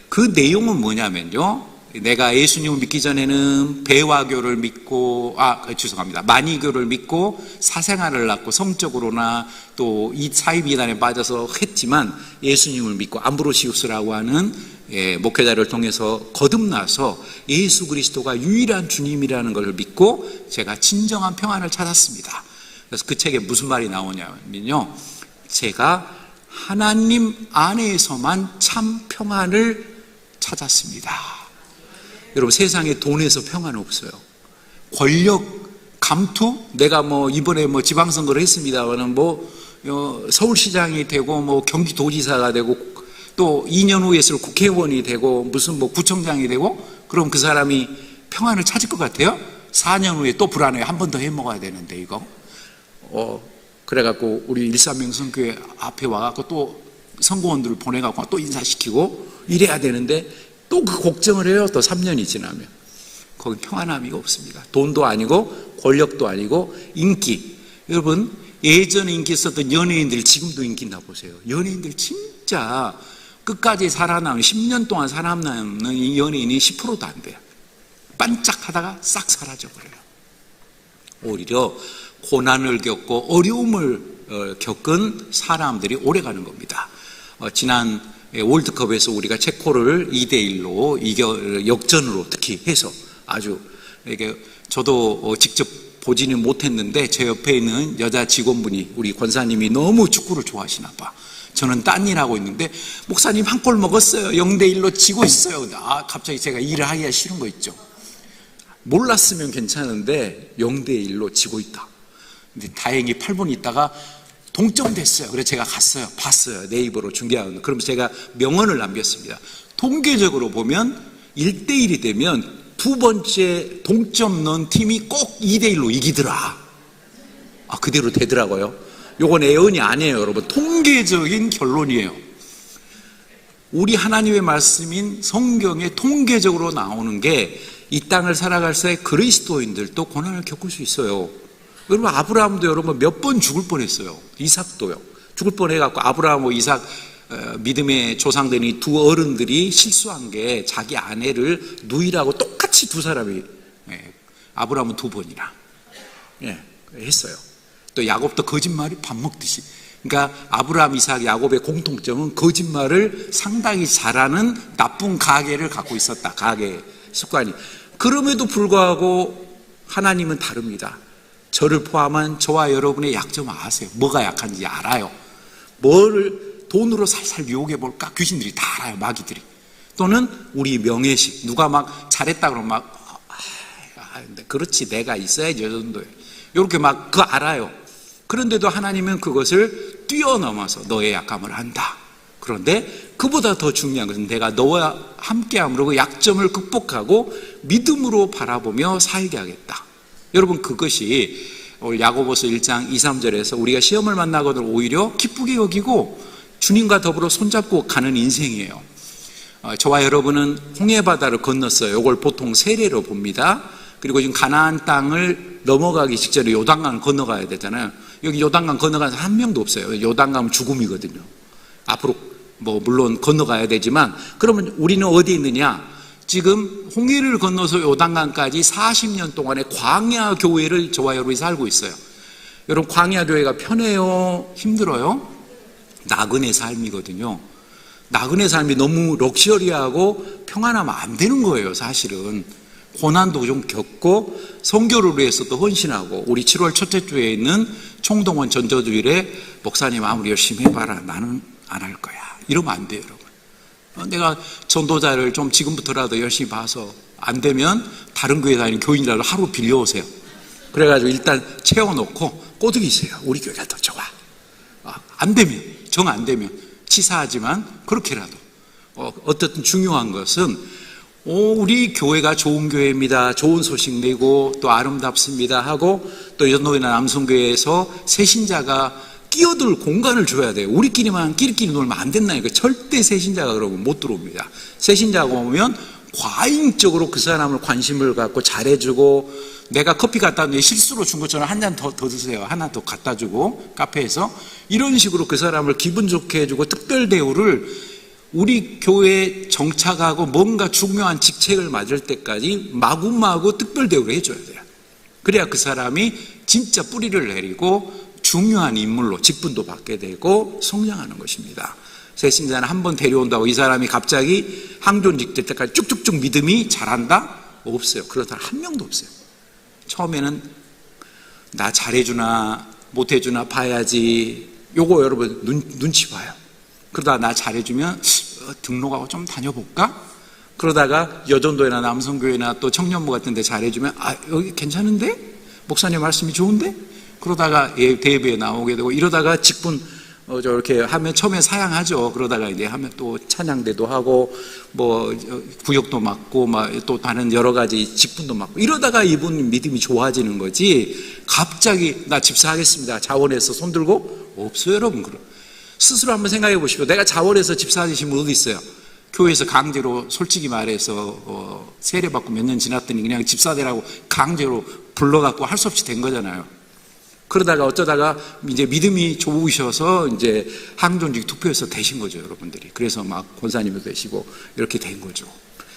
그 내용은 뭐냐면요, 내가 예수님을 믿기 전에는 배화교를 믿고, 죄송합니다. 만이교를 믿고 사생활을 낳고 성적으로나 또 이 사이비단에 빠져서 했지만 예수님을 믿고 암브로시우스라고 하는 목회자를 통해서 거듭나서 예수 그리스도가 유일한 주님이라는 것을 믿고 제가 진정한 평안을 찾았습니다. 그래서 그 책에 무슨 말이 나오냐면요, 제가 하나님 안에서만 참 평안을 찾았습니다. 여러분, 세상에 돈에서 평안 없어요. 권력, 감투, 내가 이번에 지방선거를 했습니다만은 서울시장이 되고 경기도지사가 되고 또 2년 후에 있을 국회의원이 되고 무슨 구청장이 되고, 그럼 그 사람이 평안을 찾을 것 같아요? 4년 후에 또 불안해요. 한 번 더 해먹어야 되는데 이거. 그래갖고 우리 일산명성교회 앞에 와갖고 또 선거원들을 보내갖고 또 인사시키고 이래야 되는데 또 그 걱정을 해요. 또 3년이 지나면. 거기 평안함이 없습니다. 돈도 아니고 권력도 아니고 인기. 여러분, 예전에 인기 있었던 연예인들 지금도 인기 있나 보세요. 연예인들 진짜 끝까지 살아남는, 10년 동안 살아남는 이 연예인이 10%도 안 돼요. 반짝하다가 싹 사라져버려요. 오히려 고난을 겪고 어려움을 겪은 사람들이 오래가는 겁니다. 지난 월드컵에서 우리가 체코를 2대1로 역전으로 특히 해서 아주, 이게 저도 직접 보지는 못했는데 제 옆에 있는 여자 직원분이, 우리 권사님이 너무 축구를 좋아하시나 봐. 저는 딴 일 하고 있는데 목사님 한 골 먹었어요. 0대1로 지고 있어요. 갑자기 제가 일을 하기가 싫은 거 있죠. 몰랐으면 괜찮은데 0대1로 지고 있다. 근데 다행히 8분 있다가 동점됐어요. 그래서 제가 갔어요. 봤어요. 네이버로 중계하는. 그러면서 제가 명언을 남겼습니다. 통계적으로 보면 1대1이 되면 두 번째 동점 넣은 팀이 꼭 2대1로 이기더라. 그대로 되더라고요. 요건 애언이 아니에요, 여러분. 통계적인 결론이에요. 우리 하나님의 말씀인 성경에 통계적으로 나오는 게 이 땅을 살아갈 때 그리스도인들도 고난을 겪을 수 있어요. 여러분, 아브라함도 여러분 몇 번 죽을 뻔했어요. 이삭도요. 죽을 뻔해갖고 아브라함하고 이삭 믿음의 조상들인 이 두 어른들이 실수한 게 자기 아내를 누이라고 똑같이 두 사람이, 아브라함은 2번이나 했어요. 또 야곱도 거짓말이 밥 먹듯이. 그러니까 아브라함, 이삭, 야곱의 공통점은 거짓말을 상당히 잘하는 나쁜 가계를 갖고 있었다. 가계 습관이. 그럼에도 불구하고 하나님은 다릅니다. 저를 포함한 저와 여러분의 약점 아세요? 뭐가 약한지 알아요. 뭐를 돈으로 살살 유혹해볼까? 귀신들이 다 알아요. 마귀들이. 또는 우리 명예식. 누가 막 잘했다 그러면 근데 그렇지, 내가 있어야지, 이 정도에. 이렇게 막 그거 알아요. 그런데도 하나님은 그것을 뛰어넘어서 너의 약함을 안다. 그런데 그보다 더 중요한 것은 내가 너와 함께함으로 그 약점을 극복하고 믿음으로 바라보며 살게 하겠다. 여러분, 그것이 오늘 야고보서 1장 2, 3절에서 우리가 시험을 만나거든 오히려 기쁘게 여기고 주님과 더불어 손잡고 가는 인생이에요. 저와 여러분은 홍해바다를 건넜어요. 이걸 보통 세례로 봅니다. 그리고 지금 가나안 땅을 넘어가기 직전에 요단강을 건너가야 되잖아요. 여기 요단강 건너가는 사람 한 명도 없어요. 요단강은 죽음이거든요. 앞으로 물론 건너가야 되지만, 그러면 우리는 어디에 있느냐? 지금 홍해를 건너서 요단강까지 40년 동안의 광야 교회를 저와 여러분이 살고 있어요. 여러분, 광야 교회가 편해요? 힘들어요? 나그네 삶이거든요. 나그네 삶이 너무 럭셔리하고 평안하면 안 되는 거예요, 사실은. 고난도 좀 겪고 선교를 위해서도 헌신하고, 우리 7월 첫째 주에 있는 총동원 전도주일에 목사님 아무리 열심히 해봐라, 나는 안 할 거야, 이러면 안 돼요, 여러분. 내가 전도자를 좀 지금부터라도 열심히 봐서 안 되면 다른 교회 다니는 교인이라도 하루 빌려오세요. 그래가지고 일단 채워놓고 꼬드기세요. 우리 교회가 더 좋아. 안 되면, 정 안 되면 치사하지만 그렇게라도. 어쨌든 중요한 것은 우리 교회가 좋은 교회입니다, 좋은 소식 내고 또 아름답습니다 하고, 또 연노이나 남성교회에서 새신자가 끼어들 공간을 줘야 돼요. 우리끼리만 끼리끼리 놀면 안 된다니까. 절대 새신자가 그러면 못 들어옵니다. 새신자가 오면 과잉적으로 그 사람을 관심을 갖고 잘해주고, 내가 커피 갖다 내 실수로 준 것처럼 한 잔 더 드세요, 하나 더 갖다 주고, 카페에서 이런 식으로 그 사람을 기분 좋게 해주고 특별 대우를 우리 교회에 정착하고 뭔가 중요한 직책을 맡을 때까지 마구마구 특별 대우를 해줘야 돼요. 그래야 그 사람이 진짜 뿌리를 내리고 중요한 인물로 직분도 받게 되고 성장하는 것입니다. 새신자는 한번 데려온다고 이 사람이 갑자기 항존직 될 때까지 쭉쭉쭉 믿음이 자란다? 없어요. 그런 사람 한 명도 없어요. 처음에는 나 잘해주나 못해주나 봐야지. 요거 여러분 눈치 봐요. 그러다 나 잘해주면 등록하고 좀 다녀볼까? 그러다가 여전도회나 남성교회나 또 청년부 같은 데 잘해주면 여기 괜찮은데? 목사님 말씀이 좋은데? 그러다가 대회에 나오게 되고 이러다가 직분 저렇게 하면 처음에 사양하죠. 그러다가 이제 하면 또 찬양대도 하고 뭐 구역도 맡고 막 또 다른 여러 가지 직분도 맡고 이러다가 이분 믿음이 좋아지는 거지. 갑자기 나 집사하겠습니다. 자원해서 손 들고 없어요, 여러분. 스스로 한번 생각해 보십시오. 내가 자원해서 집사하신 분 어디 있어요? 교회에서 강제로 솔직히 말해서 세례받고 몇 년 지났더니 그냥 집사되라고 강제로 불러갖고 할 수 없이 된 거잖아요. 그러다가 어쩌다가 이제 믿음이 좋으셔서 이제 항존직 투표에서 되신 거죠, 여러분들이. 그래서 막 권사님도 되시고 이렇게 된 거죠.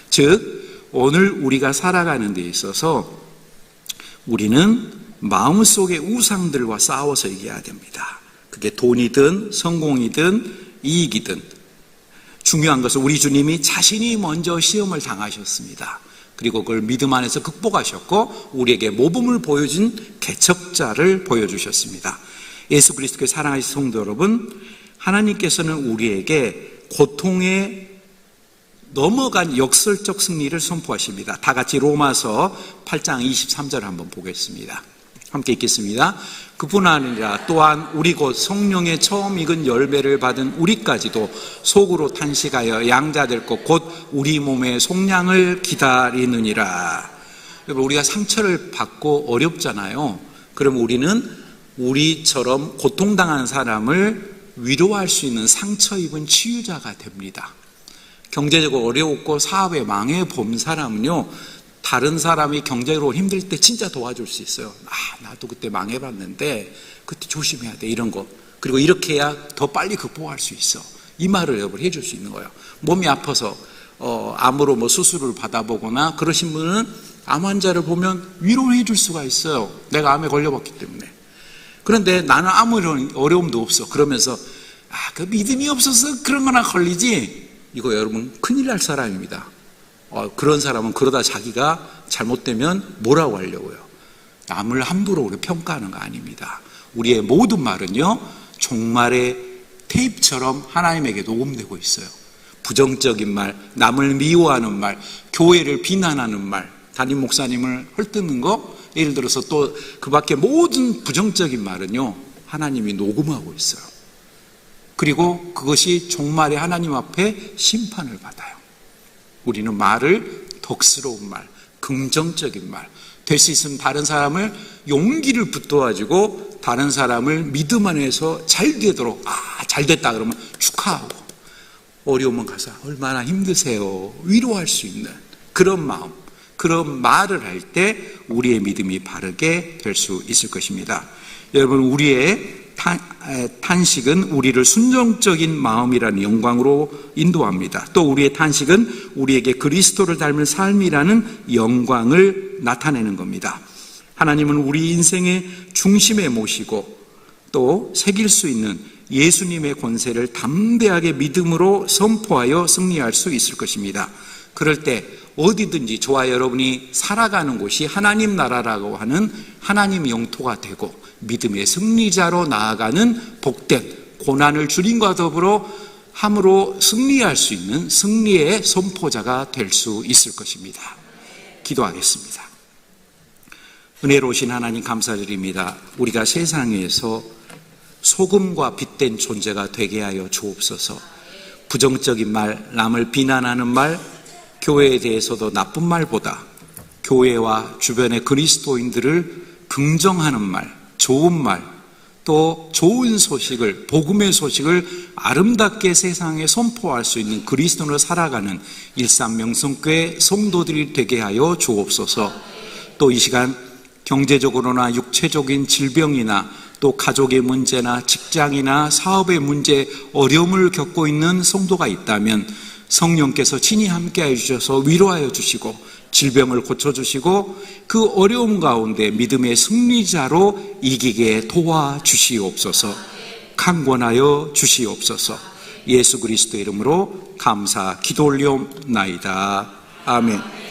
즉 오늘 우리가 살아가는 데 있어서 우리는 마음속의 우상들과 싸워서 이겨야 됩니다. 그게 돈이든 성공이든 이익이든 중요한 것은 우리 주님이 자신이 먼저 시험을 당하셨습니다. 그리고 그걸 믿음 안에서 극복하셨고 우리에게 모범을 보여준 개척자를 보여주셨습니다. 예수 그리스도의 사랑하신 성도 여러분, 하나님께서는 우리에게 고통에 넘어간 역설적 승리를 선포하십니다. 다 같이 로마서 8장 23절을 한번 보겠습니다. 함께 읽겠습니다. 그뿐 아니라 또한 우리 곧 성령의 처음 익은 열매를 받은 우리까지도 속으로 탄식하여 양자될 것 곧 우리 몸의 속량을 기다리느니라. 여러분, 우리가 상처를 받고 어렵잖아요. 그럼 우리는 우리처럼 고통당한 사람을 위로할 수 있는 상처 입은 치유자가 됩니다. 경제적으로 어려웠고 사업에 망해본 사람은요, 다른 사람이 경제적으로 힘들 때 진짜 도와줄 수 있어요. 나도 그때 망해봤는데 그때 조심해야 돼, 이런 거. 그리고 이렇게 해야 더 빨리 극복할 수 있어. 이 말을 여러분 해줄 수 있는 거예요. 몸이 아파서 암으로 뭐 수술을 받아보거나 그러신 분은 암 환자를 보면 위로를 해줄 수가 있어요. 내가 암에 걸려봤기 때문에. 그런데 나는 아무 어려움도 없어. 그러면서 그 믿음이 없어서 그런 거나 걸리지. 이거 여러분 큰일 날 사람입니다. 그런 사람은 그러다 자기가 잘못되면 뭐라고 하려고요? 남을 함부로 우리 평가하는 거 아닙니다. 우리의 모든 말은요, 종말의 테이프처럼 하나님에게 녹음되고 있어요. 부정적인 말, 남을 미워하는 말, 교회를 비난하는 말, 담임 목사님을 헐뜯는 거, 예를 들어서 또 그 밖에 모든 부정적인 말은요, 하나님이 녹음하고 있어요. 그리고 그것이 종말에 하나님 앞에 심판을 받아요. 우리는 말을 덕스러운 말, 긍정적인 말, 될 수 있으면 다른 사람을 용기를 붙어가지고 다른 사람을 믿음 안에서 잘 되도록 잘 됐다 그러면 축하하고, 어려우면 가서 얼마나 힘드세요 위로할 수 있는 그런 마음, 그런 말을 할 때 우리의 믿음이 바르게 될 수 있을 것입니다. 여러분, 우리의 탄식은 우리를 순종적인 마음이라는 영광으로 인도합니다. 또 우리의 탄식은 우리에게 그리스도를 닮은 삶이라는 영광을 나타내는 겁니다. 하나님은 우리 인생의 중심에 모시고 또 새길 수 있는 예수님의 권세를 담대하게 믿음으로 선포하여 승리할 수 있을 것입니다. 그럴 때 어디든지 저와 여러분이 살아가는 곳이 하나님 나라라고 하는 하나님 영토가 되고 믿음의 승리자로 나아가는 복된 고난을 주님과 더불어 함으로 승리할 수 있는 승리의 선포자가 될 수 있을 것입니다. 기도하겠습니다. 은혜로우신 하나님 감사드립니다. 우리가 세상에서 소금과 빛된 존재가 되게 하여 주옵소서. 부정적인 말, 남을 비난하는 말, 교회에 대해서도 나쁜 말보다 교회와 주변의 그리스도인들을 긍정하는 말, 좋은 말, 또 좋은 소식을, 복음의 소식을 아름답게 세상에 선포할 수 있는 그리스도로 살아가는 일산명성교회 성도들이 되게 하여 주옵소서. 또 이 시간 경제적으로나 육체적인 질병이나 또 가족의 문제나 직장이나 사업의 문제, 어려움을 겪고 있는 성도가 있다면 성령께서 친히 함께해 주셔서 위로하여 주시고 질병을 고쳐주시고 그 어려움 가운데 믿음의 승리자로 이기게 도와주시옵소서. 강권하여 주시옵소서. 예수 그리스도 이름으로 감사 기도 올리옵나이다. 아멘.